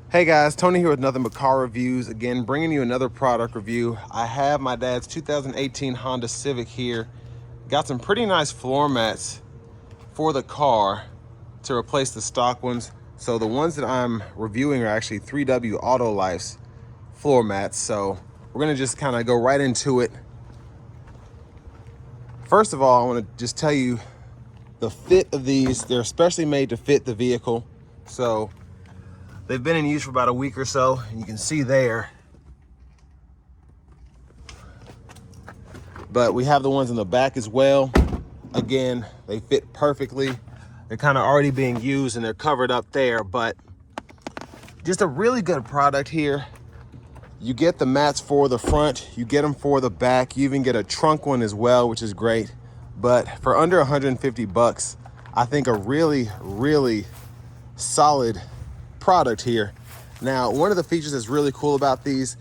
Hey guys, Tony here with Nothing But Car Reviews. Again, bringing you another product review. I have my dad's 2018 Honda Civic here. Got some pretty nice floor mats for the car to replace the stock ones. So the ones that I'm reviewing are actually 3W Autolife's floor mats. So we're gonna just kind of go right into it. First of all, I want to just tell you the fit of these. They're especially made to fit the vehicle. So they've been in use for about a week or so, and you can see there. But we have the ones in the back as well. Again, they fit perfectly. They're kind of already being used and they're covered up there, but just a really good product here. You get the mats for the front, you get them for the back, you even get a trunk one as well, which is great. But for under 150 bucks, I think a really, really solid product here. Now, one of the features that's really cool about these,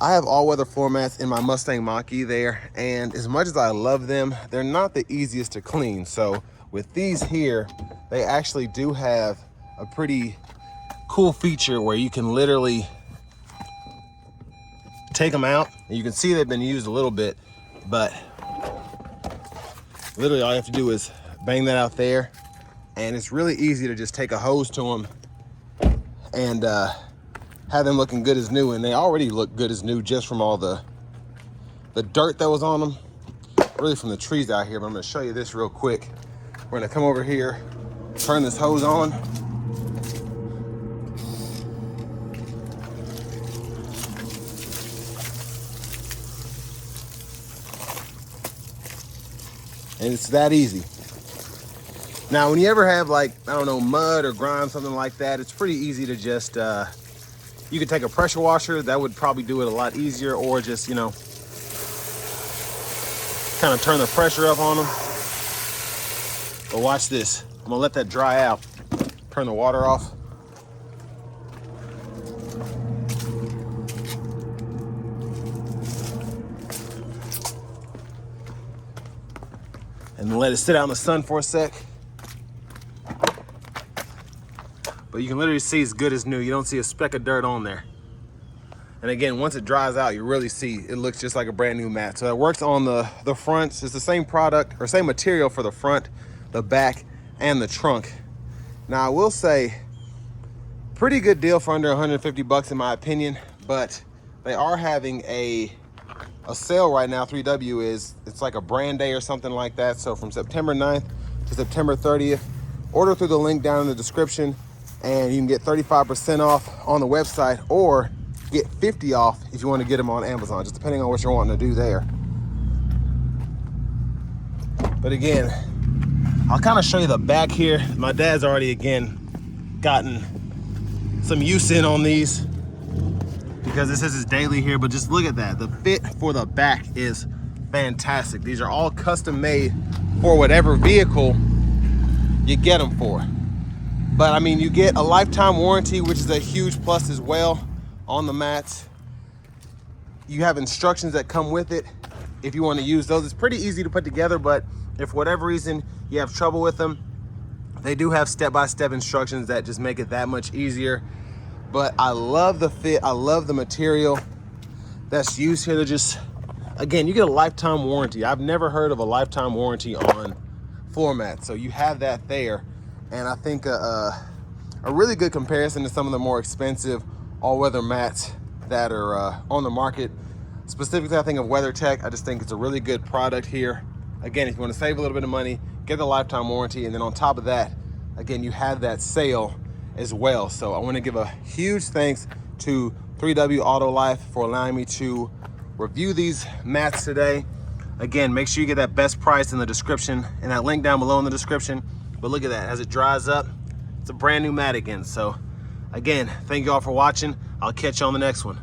I have all-weather floor mats in my Mustang Mach-E there, and as much as I love them, they're not the easiest to clean. So with these here, they actually do have a pretty cool feature where you can literally take them out, and you can see they've been used a little bit, but literally all you have to do is bang that out there, and it's really easy to just take a hose to them and have them looking good as new. And they already look good as new just from all the dirt that was on them, really from the trees out here. But I'm gonna show you this real quick. We're gonna come over here, turn this hose on. And it's that easy. Now, when you ever have, like, I don't know, mud or grime, something like that, it's pretty easy to just, you could take a pressure washer, that would probably do it a lot easier, or just, you know, kind of turn the pressure up on them. But watch this. I'm gonna let that dry out. Turn the water off. And let it sit out in the sun for a sec. But you can literally see it's good as new. You don't see a speck of dirt on there. And again, once it dries out, you really see it looks just like a brand new mat. So it works on the fronts. It's the same product or same material for the front, the back, and the trunk. Now I will say, pretty good deal for under 150 bucks in my opinion, but they are having a sale right now. 3W it's like a brand day or something like that. So from September 9th to September 30th, order through the link down in the description, and you can get 35% off on the website, or get 50 off if you want to get them on Amazon, just depending on what you're wanting to do there. But again, I'll kind of show you the back here. My dad's already, again, gotten some use in on these because this is his daily here, but just look at that. The fit for the back is fantastic. These are all custom made for whatever vehicle you get them for. But I mean, you get a lifetime warranty, which is a huge plus as well on the mats. You have instructions that come with it if you want to use those. It's pretty easy to put together, but if for whatever reason you have trouble with them, they do have step-by-step instructions that just make it that much easier. But I love the fit, I love the material that's used here. They're just, again, you get a lifetime warranty. I've never heard of a lifetime warranty on floor mats, so you have that there. And I think a really good comparison to some of the more expensive all-weather mats that are on the market. Specifically, I think of WeatherTech. I just think it's a really good product here. Again, if you want to save a little bit of money, get the lifetime warranty, and then on top of that, again, you have that sale as well. So I want to give a huge thanks to 3W Autolife for allowing me to review these mats today. Again, make sure you get that best price in the description and that link down below in the description. But look at that, as it dries up, it's a brand new mat again. So again, thank you all for watching. I'll catch you on the next one.